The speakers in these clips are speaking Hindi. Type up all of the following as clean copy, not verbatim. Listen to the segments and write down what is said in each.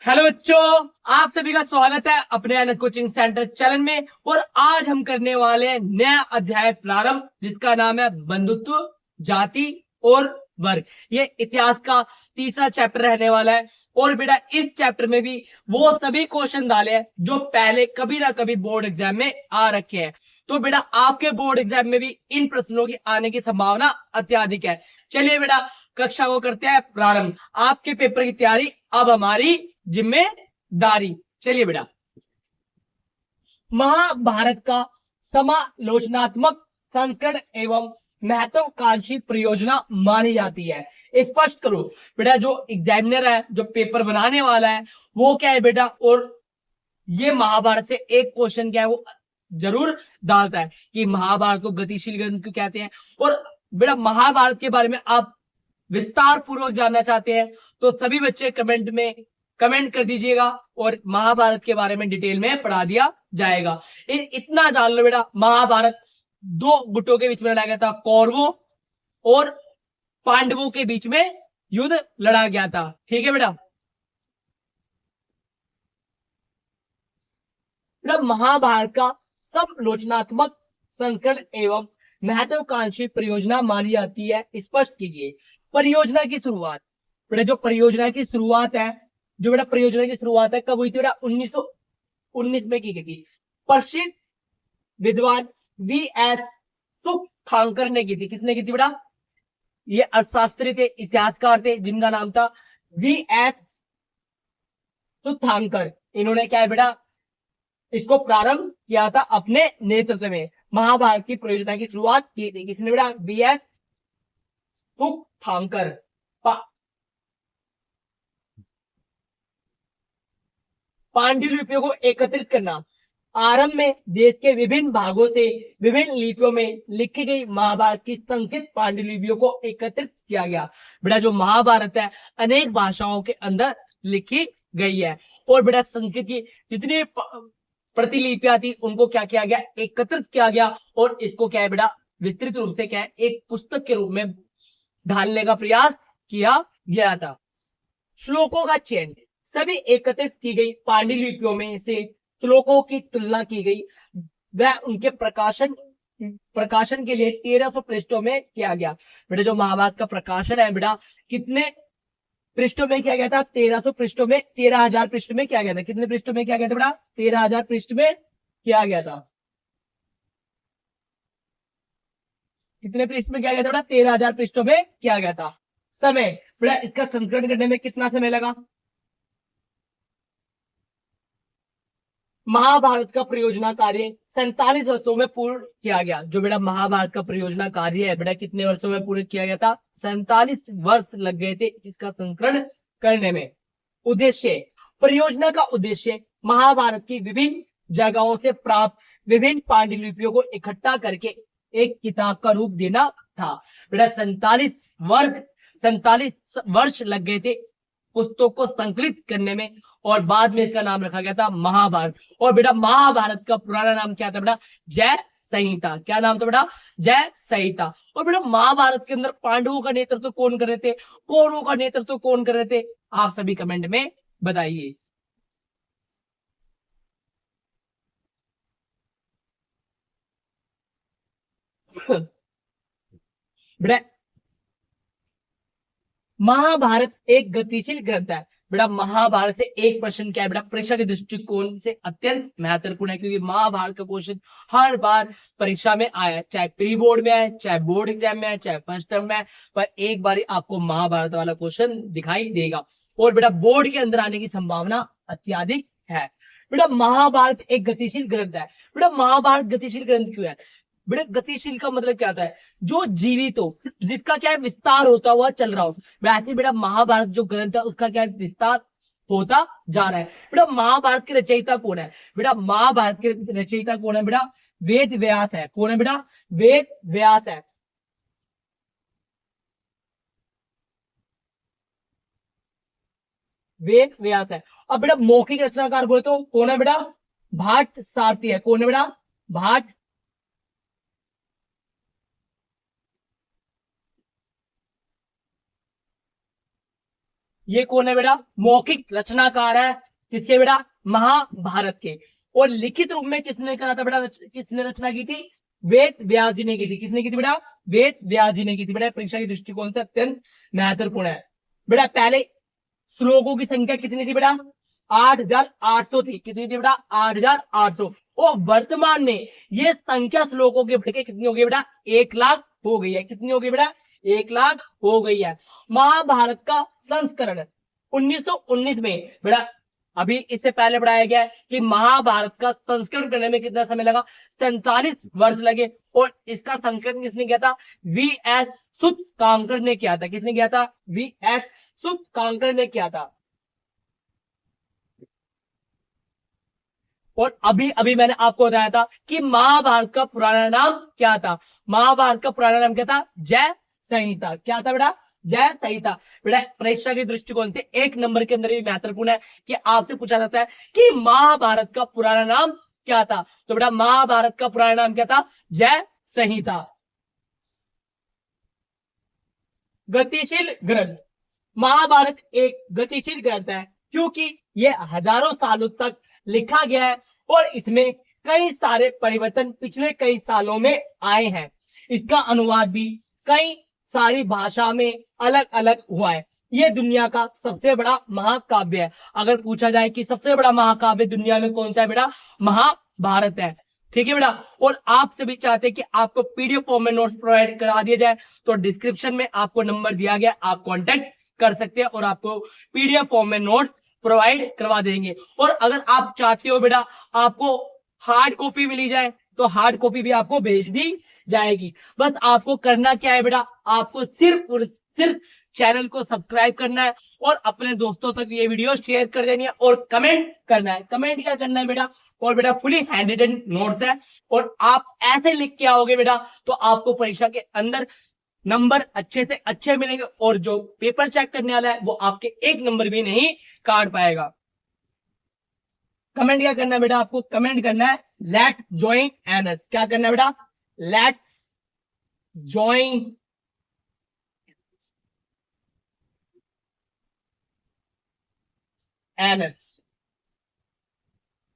हेलो बच्चों, आप सभी का स्वागत है अपने एनएस कोचिंग सेंटर चैनल में। और आज हम करने वाले हैं नया अध्याय प्रारंभ, जिसका नाम है बंधुत्व, जाति और वर्ग। ये इतिहास का तीसरा चैप्टर रहने वाला है। और बेटा इस चैप्टर में भी वो सभी क्वेश्चन डाले हैं जो पहले कभी ना कभी बोर्ड एग्जाम में आ रखे हैं। तो बेटा आपके बोर्ड एग्जाम में भी इन प्रश्नों की आने की संभावना अत्यधिक है। चलिए बेटा कक्षा को करते हैं प्रारंभ। आपके पेपर की तैयारी अब हमारी जिम्मेदारी। चलिए बेटा, महाभारत का समालोचनात्मक संस्करण एवं महत्वाकांक्षी परियोजना मानी जाती है। स्पष्ट करो बेटा, जो एग्जामिनर है, जो पेपर बनाने वाला है, वो क्या है बेटा, और ये महाभारत से एक क्वेश्चन क्या है वो जरूर डालता है कि महाभारत को गतिशील ग्रंथ क्यों कहते हैं। और बेटा महाभारत के बारे में आप विस्तार पूर्वक जानना चाहते हैं तो सभी बच्चे कमेंट में कमेंट कर दीजिएगा और महाभारत के बारे में डिटेल में पढ़ा दिया जाएगा। इतना जान लो बेटा, महाभारत दो गुटों के बीच में लड़ा गया था, कौरवों और पांडवों के बीच में युद्ध लड़ा गया था। ठीक है बेटा। बेटा महाभारत का समालोचनात्मक संस्करण एवं महत्वाकांक्षी परियोजना मानी जाती है। स्पष्ट कीजिए परियोजना की शुरुआत। बेटा जो परियोजना की शुरुआत है, जो बेटा परियोजना की शुरुआत है कब हुई थी बेटा, 1919 में की गई थी। प्रसिद्ध विद्वान वी एस सुखथांकर ने की थी। किसने की थी बेटा? ये अर्थशास्त्री थे, इतिहासकार थे, जिनका नाम था वी एस सुखथांकर। इन्होंने क्या है बेटा, इसको प्रारंभ किया था अपने नेतृत्व में। महाभारत की परियोजना की शुरुआत की थी किसने बेटा? V S सुखथांकर। पांडुलिपियों को एकत्रित करना। आरंभ में देश के विभिन्न भागों से विभिन्न लिपियों में लिखी गई महाभारत की संस्कृत पांडुलिपियों को एकत्रित किया गया। बेटा जो महाभारत है अनेक भाषाओं के अंदर लिखी गई है। और बेटा संस्कृत की जितनी प्रतिलिपियां थी उनको क्या किया गया, एकत्रित किया गया। और इसको क्या है बेटा, विस्तृत रूप से क्या है, एक पुस्तक के रूप में ढालने का प्रयास किया गया था। श्लोकों का चयन। सभी एकत्रित की गई पांडुलिपियों में से श्लोकों की तुलना की गई। वह उनके प्रकाशन प्रकाशन के लिए 1300 पृष्ठों में किया गया। बेटा जो महाभारत का प्रकाशन है बेटा, कितने पृष्ठों में किया गया था? 1300 पृष्ठों में, 13,000 पृष्ठ में किया गया था। कितने पृष्ठों में किया गया था बेटा? 13,000 पृष्ठ में किया गया था। कितने पृष्ठ में किया गया था बेटा? 13,000 पृष्ठों में किया गया था। समय बेटा इसका संस्करण करने में कितना समय लगा? महाभारत का परियोजना कार्य 47 वर्षों में पूर्ण किया गया। जो बेटा महाभारत का परियोजना कार्य है बेटा, कितने वर्षों में पूर्ण किया गया था? 47 वर्ष लग गए थे इसका संस्करण करने में। उद्देश्य, परियोजना का उद्देश्य महाभारत की विभिन्न जगहों से प्राप्त विभिन्न पांडुलिपियों को इकट्ठा करके एक किताब का रूप देना था। बेटा 47 वर्ष लग गए थे पुस्तक को संकलित करने में। और बाद में इसका नाम रखा गया था महाभारत। और बेटा महाभारत का पुराना नाम क्या था बेटा? जय संहिता। क्या नाम था बेटा? जय संहिता। और बेटा महाभारत के अंदर पांडवों का नेतृत्व कौन कर रहे थे, कौरवों का नेतृत्व कौन कर रहे थे? आप सभी कमेंट में बताइए। बेटा महाभारत एक गतिशील ग्रंथ है। बेटा महाभारत से एक प्रश्न क्या है बेटा, परीक्षा के दृष्टिकोण से अत्यंत महत्वपूर्ण है, क्योंकि महाभारत का क्वेश्चन हर बार परीक्षा में आया, चाहे प्री बोर्ड में आए, चाहे बोर्ड एग्जाम में आए, चाहे फर्स्ट टर्म में आए, पर एक बार आपको महाभारत वाला क्वेश्चन दिखाई देगा। और बेटा बोर्ड के अंदर आने की संभावना अत्यधिक है। बेटा महाभारत एक गतिशील ग्रंथ है। बेटा महाभारत गतिशील ग्रंथ क्यों है? बेटा गतिशील का मतलब क्या होता है? जो जीवित हो, जिसका क्या है, विस्तार होता हुआ चल रहा हो। वैसे बेटा महाभारत जो ग्रंथ है उसका क्या है, विस्तार होता जा रहा है। बेटा महाभारत के रचयिता कौन है? बेटा महाभारत के रचयिता कौन है बेटा? वेद व्यास है। कौन है बेटा? वेद व्यास है। वेद व्यास है। अब बेटा मौखिक रचनाकार बोले तो कौन है बेटा? भाट सारथी है। कौन है बेटा? भाट ये कौन है बेटा? मौखिक रचनाकार है किसके बेटा? महाभारत के। और लिखित रूप में किसने करा था बेटा? किसने रचना की थी? वेद व्यास जी ने की थी। किसने की थी बेटा? वेद व्यास जी ने की थी। बेटा परीक्षा के दृष्टिकोण से अत्यंत महत्वपूर्ण है। बेटा पहले श्लोकों की संख्या कितनी थी बेटा? 8,800 थी। कितनी थी बेटा? 8,800। और वर्तमान में ये संख्या श्लोकों के बढ़ के कितनी हो गई बेटा? 1,00,000 हो गई है। कितनी हो गई बेटा? 1,00,000 हो गई है। महाभारत का संस्करण 1919 में बेटा, अभी इससे पहले बढ़ाया गया है कि महाभारत का संस्करण करने में कितना समय लगा? 47 वर्ष लगे। और इसका संस्करण किसने किया था? वी.एस. सूतकांकर ने किया था। किसने किया था? वी.एस. सूतकांकर ने किया था। और अभी अभी मैंने आपको बताया था कि महाभारत का पुराना नाम क्या था? महाभारत का पुराना नाम क्या था? जय संहिता। क्या था बेटा? जय संहिता। बेटा परीक्षा के दृष्टिकोण से 1 नंबर के अंदर भी महत्वपूर्ण है कि आपसे पूछा जाता है कि महाभारत का पुराना नाम क्या था? तो बेटा महाभारत का पुराना नाम क्या था? जय संहिता। गतिशील ग्रंथ। महाभारत एक गतिशील ग्रंथ है क्योंकि यह हजारों सालों तक लिखा गया है और इसमें कई सारे परिवर्तन पिछले कई सालों में आए हैं। इसका अनुवाद भी कई सारी भाषा में अलग अलग हुआ है। यह दुनिया का सबसे बड़ा महाकाव्य है। अगर पूछा जाए कि सबसे बड़ा महाकाव्य दुनिया में कौन सा है बेटा? महाभारत है। ठीक है बेटा। और आप सभी चाहते हैं कि आपको पीडीएफ फॉर्म में नोट्स प्रोवाइड करा दिया जाए, तो डिस्क्रिप्शन में आपको नंबर दिया गया, आप कांटेक्ट कर सकते हैं और आपको पीडीएफ फॉर्म में नोट्स प्रोवाइड करवा देंगे। और अगर आप चाहते हो बेटा आपको हार्ड कॉपी मिली जाए, तो हार्ड कॉपी भी आपको भेज दी जाएगी। बस आपको करना क्या है बेटा? आपको सिर्फ और सिर्फ चैनल को सब्सक्राइब करना है और अपने दोस्तों तक ये वीडियो शेयर कर देनी है और कमेंट करना है। कमेंट क्या करना है बेटा? और बेटा फुली हैंड रिटन नोट्स है और आप ऐसे लिख के आओगे बेटा तो आपको परीक्षा के अंदर नंबर अच्छे से अच्छे मिलेंगे और जो पेपर चेक करने वाला है वो आपके 1 नंबर भी नहीं काट पाएगा। कमेंट क्या करना है बेटा? आपको कमेंट करना है लेट्स ज्वाइन एनएस। क्या करना है बेटा? Let's join NS.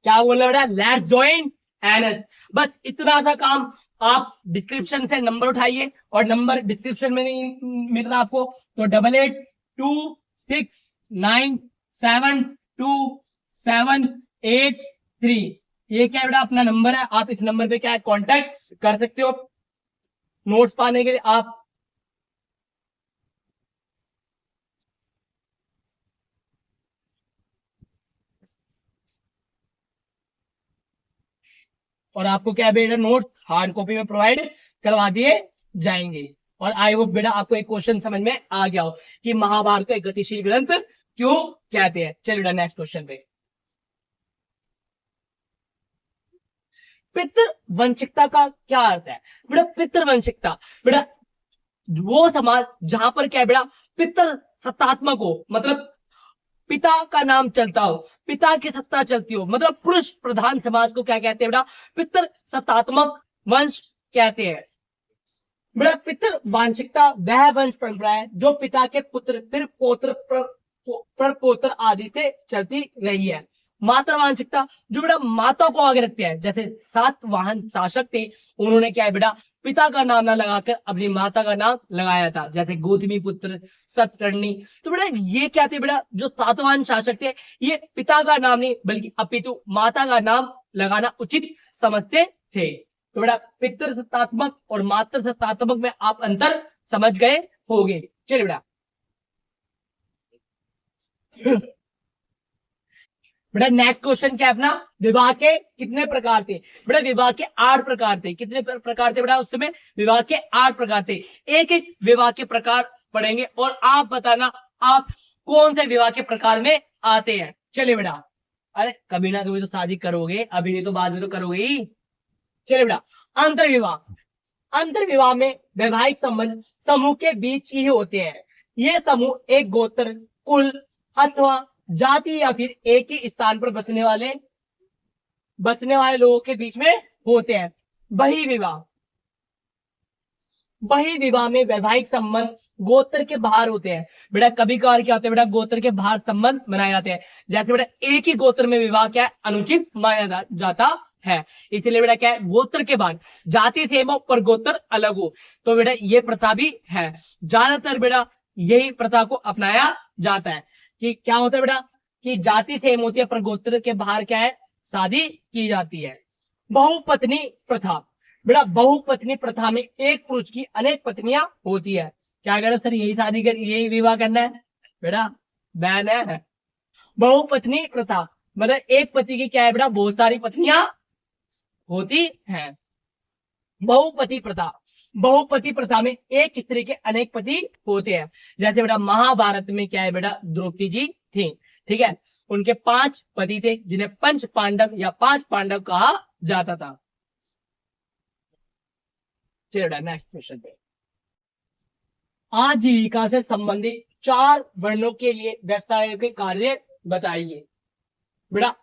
क्या बोल रहे बेटा? Let's join NS. बस इतना सा काम। आप डिस्क्रिप्शन से नंबर उठाइए और नंबर डिस्क्रिप्शन में नहीं मिल रहा आपको तो 8826972783 ये क्या बेटा? अपना नंबर है। आप इस नंबर पे क्या है कांटेक्ट कर सकते हो नोट्स पाने के लिए। आप और आपको क्या बेटा? नोट्स हार्ड कॉपी में प्रोवाइड करवा दिए जाएंगे। और आई होप बेटा आपको एक क्वेश्चन समझ में आ गया हो कि महाभारत को एक गतिशील ग्रंथ क्यों कहते हैं। चलिए बेटा नेक्स्ट क्वेश्चन पे। पितृवंशिकता का क्या अर्थ है बेटा? पितृवंशिकता बेटा वो समाज जहां पर क्या है बेटा? पितृ सत्तात्मक हो, मतलब पिता का नाम चलता हो, पिता की सत्ता चलती हो, मतलब पुरुष प्रधान समाज को क्या कहते हैं बेटा? पितृ सत्तात्मक वंश कहते हैं। बेटा पितृ वांशिकता वह वंश परंपरा है जो पिता के पुत्र फिर पौत्र प्रपोत्र आदि से चलती रही है। मातृवांशिकता जो बेटा माता को आगे रखते हैं, जैसे सातवाहन शासक थे उन्होंने क्या है बेटा? पिता का नाम ना लगाकर अपनी माता का नाम लगाया था, जैसे गौतमी पुत्र सतकर्णी। तो बेटा ये क्या थे बेटा? जो सातवाहन शासक थे ये पिता का नाम नहीं बल्कि अपितु माता का नाम लगाना उचित समझते थे। तो बेटा पितृ सत्तात्मक और मातृ सत्तात्मक में आप अंतर समझ गए होंगे। चलिए बेटा बेटा नेक्स्ट क्वेश्चन क्या है अपना? विवाह के कितने प्रकार थे बेटा? विवाह के 8 प्रकार थे। कितने प्रकार थे बेटा? उस समय विवाह के 8 प्रकार थे। एक एक विवाह के प्रकार पढ़ेंगे और आप बताना आप कौन से विवाह के प्रकार में आते हैं। चलिए बेटा, अरे कभी ना कभी तो शादी करोगे, अभी नहीं तो बाद में तो करोगे ही। चलिए बेटा अंतर्विवाह। अंतर्विवाह में वैवाहिक संबंध समूह के बीच ही होते हैं। ये समूह एक गोत्र, कुल अथवा जाति या फिर एक ही स्थान पर बसने वाले लोगों के बीच में होते हैं। बहिर्विवाह। बहिर्विवाह में वैवाहिक संबंध गोत्र के बाहर होते हैं। बेटा कभी कभार क्या होता है बेटा, गोत्र के बाहर संबंध बनाए जाते हैं। जैसे बेटा एक ही गोत्र में विवाह क्या है, अनुचित माना जाता है। इसलिए बेटा क्या है, गोत्र के बाहर, जाति सेम हो पर गोत्र अलग हो, तो बेटा ये प्रथा भी है। ज्यादातर बेटा यही प्रथा को अपनाया जाता है कि क्या होता है बेटा, कि जाति सेम होती है पर गोत्र के बाहर क्या है, शादी की जाती है। बहुपत्नी प्रथा, बेटा बहुपत्नी प्रथा में एक पुरुष की अनेक पत्नियां होती है। क्या कह रहे सर, यही शादी कर, यही विवाह करना है? बेटा बैन है। बहुपत्नी प्रथा मतलब एक पति की क्या है बेटा, बहुत सारी पत्नियां होती हैं। बहुपति प्रथा, बहुपति प्रथा में एक स्त्री के अनेक पति होते हैं। जैसे बेटा महाभारत में क्या है बेटा, द्रौपदी जी थी, ठीक है, उनके 5 पति थे जिन्हें पंच पांडव या 5 पांडव कहा जाता था। चलो नेक्स्ट क्वेश्चन पे, आजीविका से संबंधित 4 वर्णों के लिए व्यवसाय के कार्य बताइए। बेटा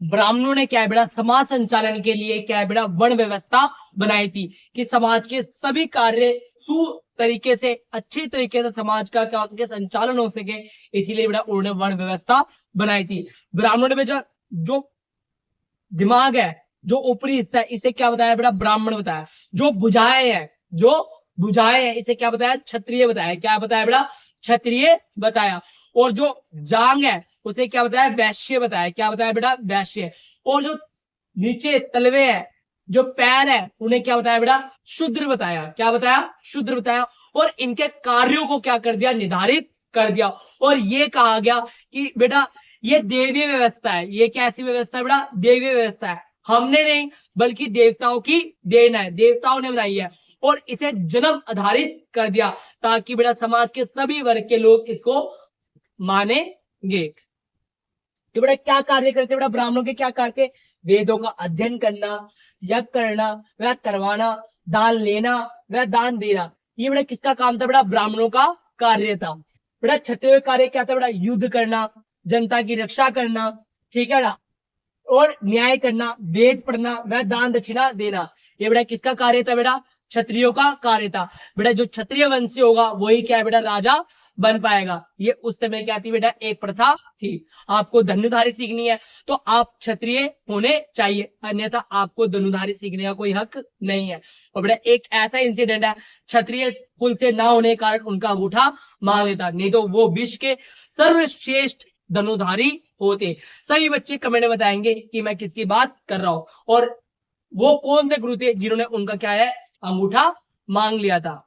ब्राह्मणों ने क्या है बेटा, समाज संचालन के लिए क्या है बेटा, वर्ण व्यवस्था बनाई थी कि समाज के सभी कार्य सु तरीके से, अच्छी तरीके से समाज का क्या हो सके, संचालन हो सके। इसीलिए बेटा उन्होंने वर्ण व्यवस्था बनाई थी। ब्राह्मणों में जो दिमाग है, जो ऊपरी हिस्सा है, इसे क्या बताया बेटा, ब्राह्मण बताया। जो भुजाएं है, जो भुजाएं है, इसे क्या बताया, क्षत्रिय बताया। क्या बताया बेटा, क्षत्रिय बताया। और जो जांग है उसे क्या बताया, वैश्य बताया। क्या बताया बेटा, वैश्य। और जो नीचे तलवे है, जो पैर है, उन्हें क्या बताया बेटा, शूद्र बताया। क्या बताया, शूद्र बताया। और इनके कार्यों को क्या कर दिया, निर्धारित कर दिया। और ये कहा गया कि बेटा ये देवीय व्यवस्था है। ये कैसी व्यवस्था है बेटा, देवीय व्यवस्था है। हमने नहीं बल्कि देवताओं की देन है, देवताओं ने बनाई है। और इसे जन्म आधारित कर दिया ताकि बेटा समाज के सभी वर्ग के लोग इसको मानेंगे। तो बेटा क्या कार्य करते बेटा, ब्राह्मणों के क्या कार्य थे, वेदों का अध्ययन करना, यज्ञ करना वह करवाना, दान लेना वह दान देना। ये बेटा किसका काम था बेटा, ब्राह्मणों का कार्य था। बेटा क्षत्रिय कार्य क्या था बेटा, युद्ध करना, जनता की रक्षा करना, ठीक है ना, और न्याय करना, वेद पढ़ना वह दान दक्षिणा देना। ये बेटा किसका कार्य था बेटा, क्षत्रियों का कार्य था। बेटा जो क्षत्रिय वंशी होगा वही क्या है बेटा, राजा बन पाएगा। ये उस समय क्या थी बेटा, एक प्रथा थी। आपको धनुधारी सीखनी है तो आप क्षत्रिय होने चाहिए, अन्यथा आपको धनुधारी सीखने का कोई हक नहीं है। और बेटा एक ऐसा इंसिडेंट है, क्षत्रिय कुल से ना होने के कारण उनका अंगूठा मांग लेता, नहीं तो वो विश्व के सर्वश्रेष्ठ धनुधारी होते। सभी बच्चे कमेंट में बताएंगे कि मैं किसकी बात कर रहा हूं और वो कौन से गुरु थे जिन्होंने उनका क्या है, अंगूठा मांग लिया था।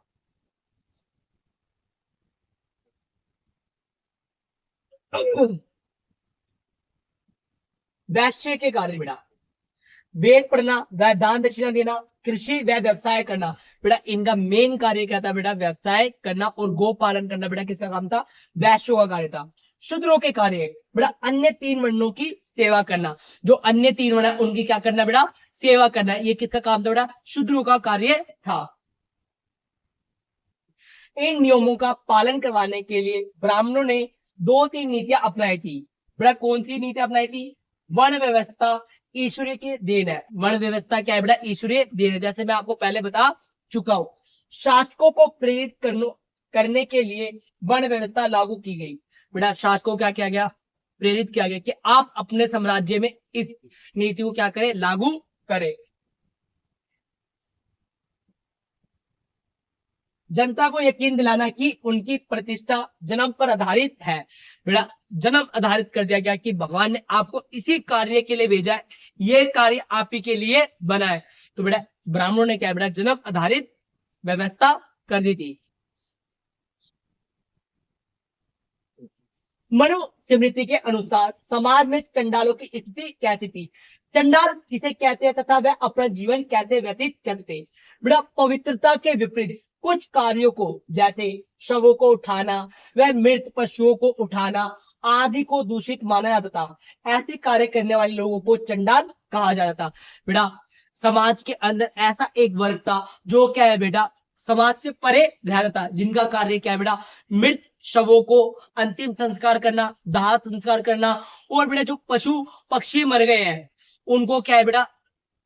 वैश्य के कार्य बेटा, वेद पढ़ना व दान दक्षिणा देना, कृषि व व्यवसाय करना। बेटा इनका मेन कार्य क्या था बेटा, व्यवसाय करना और गो पालन करना। बेटा किसका काम था, वैश्यों का कार्य था। शूद्रों के कार्य बेटा, अन्य 3 वर्णों की सेवा करना। जो अन्य 3 वर्ण है उनकी क्या करना बेटा, सेवा करना। ये किसका काम था बेटा, शूद्रों का कार्य था। इन नियमों का पालन करवाने के लिए ब्राह्मणों ने 2-3 नीतियां अपनाई थी। बेटा कौन सी नीतियां अपनाई थी, वर्ण व्यवस्था ईश्वरीय की देन है। वर्ण व्यवस्था क्या है बेटा, ईश्वरीय देन है। जैसे मैं आपको पहले बता चुका हूं, शासकों को प्रेरित करने के लिए वर्ण व्यवस्था लागू की गई। बेटा शासकों को क्या किया गया, प्रेरित किया गया कि आप अपने साम्राज्य में इस नीति को क्या करें, लागू करें। जनता को यकीन दिलाना कि उनकी प्रतिष्ठा जन्म पर आधारित है। बेटा जन्म आधारित कर दिया गया कि भगवान ने आपको इसी कार्य के लिए भेजा है, ये कार्य आप ही के लिए बना है। तो बेटा ब्राह्मणों ने क्या बेटा, जन्म आधारित व्यवस्था कर दी थी। मनुस्मृति के अनुसार समाज में चंडालों की स्थिति कैसी थी, चंडाल किसे कहते हैं तथा वह अपना जीवन कैसे व्यतीत करते। बेटा पवित्रता के विपरीत कुछ कार्यों को, जैसे शवों को उठाना व मृत पशुओं को उठाना आदि को दूषित माना जाता था। ऐसे कार्य करने वाले लोगों को चंडाल कहा जाता था। बेटा समाज के अंदर ऐसा एक वर्ग था जो क्या है बेटा, समाज से परे रहता था, जिनका कार्य क्या है बेटा, मृत शवों को अंतिम संस्कार करना, दाह संस्कार करना, और बेटा जो पशु पक्षी मर गए हैं उनको क्या है बेटा,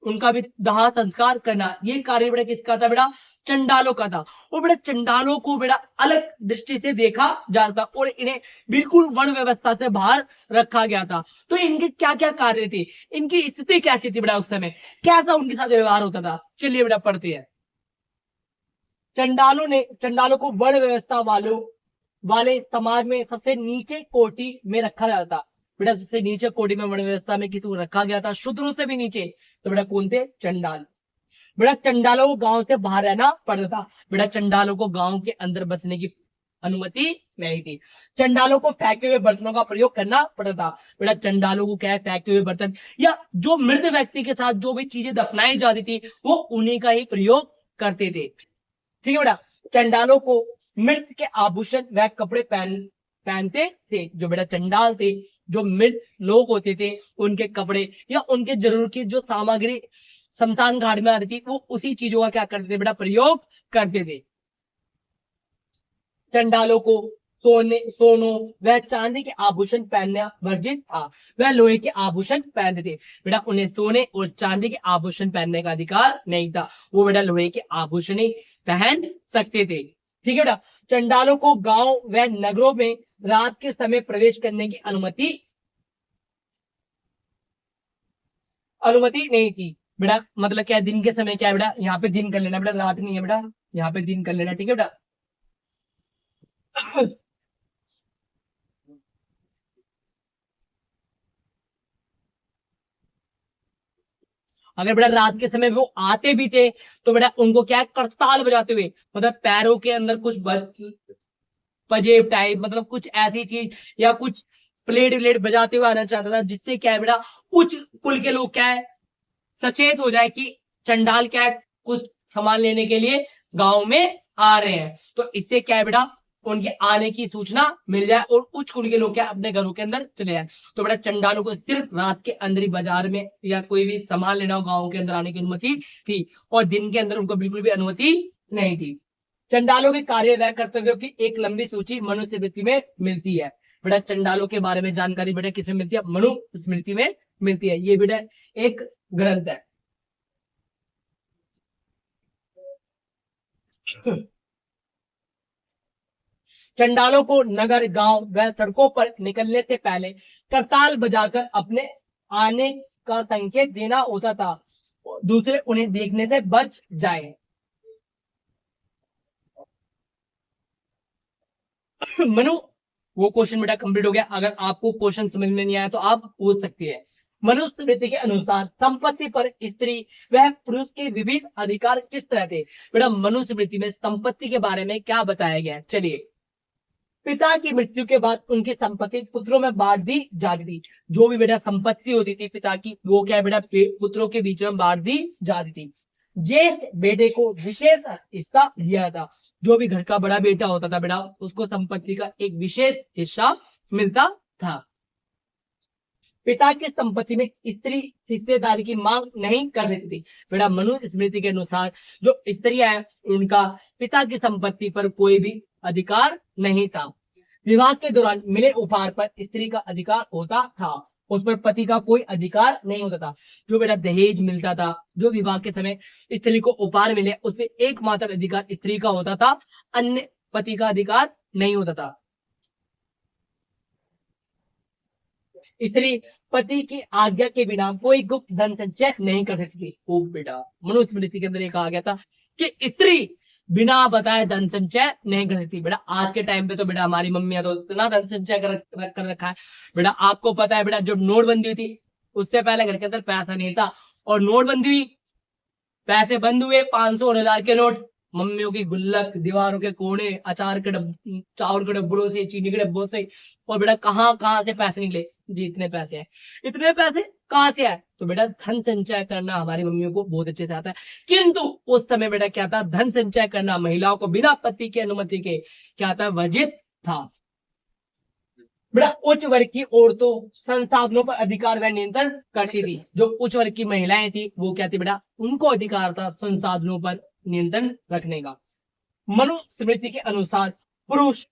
उनका भी दाह संस्कार करना। ये कार्य बेटा किसका था बेटा, चंडालों का था। और बेटा चंडालों को बेटा अलग दृष्टि से देखा जाता और इन्हें बिल्कुल वर्ण व्यवस्था से बाहर रखा गया था। तो इनके क्या क्या कार्य थे, इनकी स्थिति कैसी थी बेटा उस समय, कैसा उनके साथ व्यवहार होता था, चलिए बेटा पढ़ते हैं। चंडालों को वर्ण व्यवस्था वाले समाज में सबसे नीचे कोटि में रखा जाता। बेटा सबसे नीचे कोटि में वर्ण व्यवस्था में किसी को रखा गया था, शूद्रों से भी नीचे। तो बेटा कौन थे, चंडाल। बेटा चंडालों को गांव से बाहर रहना पड़ता था। बेटा चंडालों को गांव के अंदर बसने की अनुमति नहीं थी। चंडालों को फेंके हुए बर्तनों का प्रयोग करना पड़ता था। बेटा चंडालों को क्या है, फेंके हुए बर्तन या जो मृत व्यक्ति के साथ जो भी चीजें दफनाई जाती थी वो उन्हीं का ही प्रयोग करते थे। ठीक है बेटा, चंडालों को मृत के आभूषण व कपड़े पहनते थे। जो बेटा चंडाल थे, जो मृत लोग होते थे, उनके कपड़े या उनके जरूरत की जो सामग्री शमशान घाट में आती थी वो उसी चीजों का क्या करते थे बेटा, प्रयोग करते थे। चंडालों को सोनों व चांदी के आभूषण पहनना वर्जित था। वह लोहे के आभूषण पहनते थे। बेटा उन्हें सोने और चांदी के आभूषण पहनने का अधिकार नहीं था। वो बेटा लोहे के आभूषण ही पहन सकते थे। ठीक है बेटा, चंडालों को गांव व नगरों में रात के समय प्रवेश करने की अनुमति नहीं थी। बेटा मतलब क्या है, दिन के समय क्या है बेटा, यहाँ पे दिन कर लेना बेटा, रात नहीं है बेटा, यहाँ पे दिन कर लेना। ठीक है बेटा अगर बेटा रात के समय वो आते भी थे तो बेटा उनको क्या है, करताल बजाते हुए, मतलब पैरों के अंदर कुछ पजेब टाइप, मतलब कुछ ऐसी चीज या कुछ प्लेट व्लेट बजाते हुए आना चाहता था, जिससे क्या है बेटा उच्च कुल के लोग क्या है, सचेत हो जाए कि चंडाल क्या है, कुछ सामान लेने के लिए गांव में आ रहे हैं। तो इससे क्या है बेटा, उनके आने की सूचना मिल जाए और उच्च कुल के लोग क्या अपने घरों के अंदर चले जाए। तो बेटा चंडालों को सिर्फ रात के अंदर ही बाजार में या कोई भी सामान लेना हो गांव के अंदर आने की अनुमति थी, और दिन के अंदर उनको बिल्कुल भी अनुमति नहीं थी। चंडालों के कार्य व कर्तव्यों की एक लंबी सूची मनुस्मृति में मिलती है। बेटा चंडालों के बारे में जानकारी बेटा किसमें मिलती है, मनुस्मृति में मिलती है। ये बेटा एक ग्रंथ है। चंडालों को नगर, गांव व सड़कों पर निकलने से पहले करताल बजाकर अपने आने का संकेत देना होता था, दूसरे उन्हें देखने से बच जाए। मनु, वो क्वेश्चन बेटा कंप्लीट हो गया। अगर आपको क्वेश्चन समझ में नहीं आया तो आप पूछ सकते हैं। मनुस्मृति के अनुसार संपत्ति पर स्त्री वह पुरुष के विभिन्न अधिकार किस तरह थे। बेटा मनुस्मृति में संपत्ति के बारे में क्या बताया गया, चलिए। पिता की मृत्यु के बाद उनकी संपत्ति पुत्रों में बांट दी जाती थी। जो भी बेटा संपत्ति होती थी पिता की, वो क्या बेटा पुत्रों के बीच में बांट दी जाती थी। ज्येष्ठ बेटे को विशेष हिस्सा दिया था। जो भी घर का बड़ा बेटा होता था बेटा, उसको संपत्ति का एक विशेष हिस्सा मिलता था। पिता की संपत्ति में स्त्री हिस्सेदारी की मांग नहीं कर सकती थी। बेटा मनुस्मृति के अनुसार जो स्त्रियां हैं उनका पिता की संपत्ति पर कोई भी अधिकार नहीं था। विवाह के दौरान मिले उपहार पर स्त्री का अधिकार होता था, उस पर पति का कोई अधिकार नहीं होता था। जो बेटा दहेज मिलता था, जो विवाह के समय स्त्री को उपहार मिले, उसमें एकमात्र अधिकार स्त्री का होता था, अन्य पति का अधिकार नहीं होता था। स्त्री पति की आज्ञा के बिना कोई गुप्त धन संचय नहीं कर सकती थी। ओ बेटा मनुस्मृति के अंदर ये कहा गया था कि स्त्री बिना बताए धन संचय नहीं कर सकती। बेटा आज के टाइम पे तो बेटा हमारी मम्मियां तो इतना धन संचय कर रखा है। बेटा आपको पता है बेटा जब नोटबंदी हुई थी उससे पहले घर के अंदर पैसा नहीं था, और नोटबंदी हुई, पैसे बंद हुए, 500 और 1000 के नोट मम्मियों की गुल्लक, दीवारों के कोने, अचार के चावल के डब्बों से, चीनी के डब्बों से, और बेटा कहां से पैसे निकले जी, इतने पैसे हैं, इतने पैसे कहां से आए। तो बेटा धन संचय करना हमारी मम्मियों को बहुत अच्छे से आता है। किंतु उस समय बेटा क्या था, धन संचय करना महिलाओं को बिना पति की अनुमति के क्या था, वर्जित था। बेटा उच्च वर्ग की औरतों संसाधनों पर अधिकार व नियंत्रण करती थी। जो उच्च वर्ग की महिलाएं थी वो क्या थी बेटा, उनको अधिकार था संसाधनों पर नियंत्रण रखने का। मनुस्मृति के अनुसार पुरुष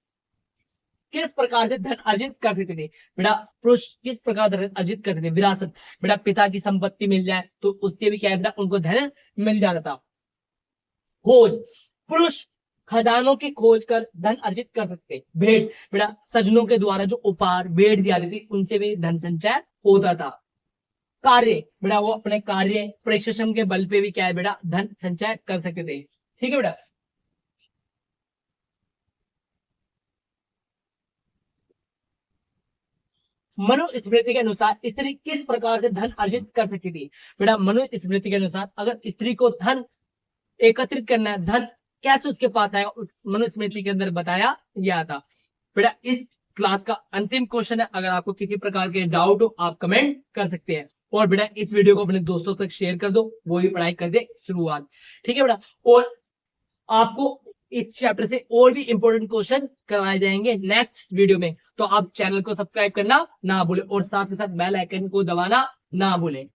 किस प्रकार से धन अर्जित कर सकते थे। बेटा पुरुष किस प्रकार धन अर्जित करते थे, विरासत। बेटा पिता की संपत्ति मिल जाए तो उससे भी क्या है बेटा, उनको धन मिल जाता था। खोज, पुरुष खजानों की खोज कर धन अर्जित कर सकते। भेंट बेटा सज्जनों के द्वारा जो उपहार भेंट दी जाती थी उनसे भी धन संचय होता था। कार्य बेटा वो अपने कार्य परिश्रम के बल पे भी क्या है बेटा धन संचय कर सकते थे। ठीक है बेटा। मनुस्मृति के अनुसार स्त्री किस प्रकार से धन अर्जित कर सकती थी? बेटा मनुस्मृति के अनुसार अगर स्त्री को धन एकत्रित करना है, धन कैसे उसके पास आएगा, मनुस्मृति के अंदर बताया गया था। बेटा इस क्लास का अंतिम क्वेश्चन है, अगर आपको किसी प्रकार के डाउट हो आप कमेंट कर सकते हैं। और बेटा इस वीडियो को अपने दोस्तों तक शेयर कर दो, वो भी पढ़ाई कर दे शुरुआत। ठीक है बेटा। और आपको इस चैप्टर से और भी इंपॉर्टेंट क्वेश्चन करवाए जाएंगे नेक्स्ट वीडियो में, तो आप चैनल को सब्सक्राइब करना ना भूले और साथ ही साथ बेल आइकन को दबाना ना भूले।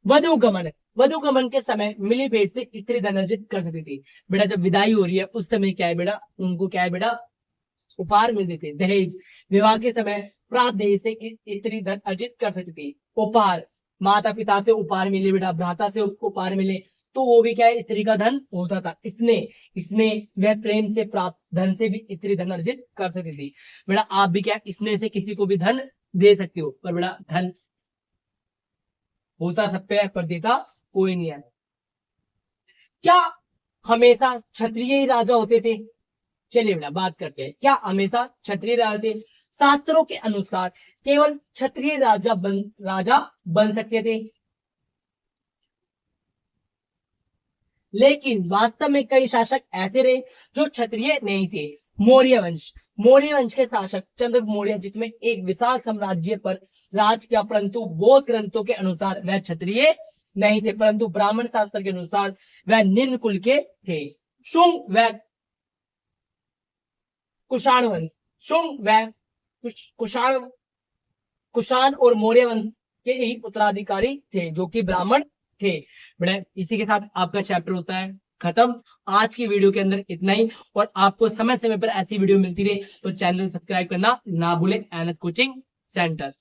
वधुगमन, वधुगमन के समय मिली भेंट से स्त्री धन अर्जित कर सकती थी। बेटा जब विदाई हो रही है उस समय क्या है बेटा उनको क्या है बेटा उपहार मिलते थे। दहेज, विवाह के समय प्राप्त दहेज से स्त्री धन अर्जित कर सकती थी। उपहार, माता पिता से उपहार मिले बेटा, भ्राता से उपहार मिले तो वो भी क्या है स्त्री का धन होता था। इसमें वह प्रेम से प्राप्त धन से भी स्त्री धन अर्जित कर सकती थी। बेटा आप भी क्या इसमें से किसी को भी धन दे सकते हो, पर बेटा धन होता सब पे है पर देता कोई नहीं है। क्या हमेशा क्षत्रिय ही राजा होते थे? चलिए बेटा बात करते हैं, क्या हमेशा क्षत्रिय राजा थे? शास्त्रों के अनुसार केवल क्षत्रिय राजा बन सकते थे, लेकिन वास्तव में कई शासक ऐसे रहे जो क्षत्रिय नहीं थे। मौर्य वंश, मौर्य वंश के शासक चंद्रगुप्त मौर्य जिसमें एक विशाल साम्राज्य पर राज किया, परंतु बौद्ध ग्रंथों के अनुसार वह क्षत्रिय नहीं थे, परंतु ब्राह्मण शास्त्र के अनुसार वह निम्न कुल के थे। शुंग व कुषाण वंश, शुंग व कुषाण और मौर्य वंश के ही उत्तराधिकारी थे जो कि ब्राह्मण थे। बेटा इसी के साथ आपका चैप्टर होता है खत्म। आज की वीडियो के अंदर इतना ही, और आपको समय समय पर ऐसी वीडियो मिलती रहे तो चैनल को सब्सक्राइब करना ना भूले। NS coaching centre.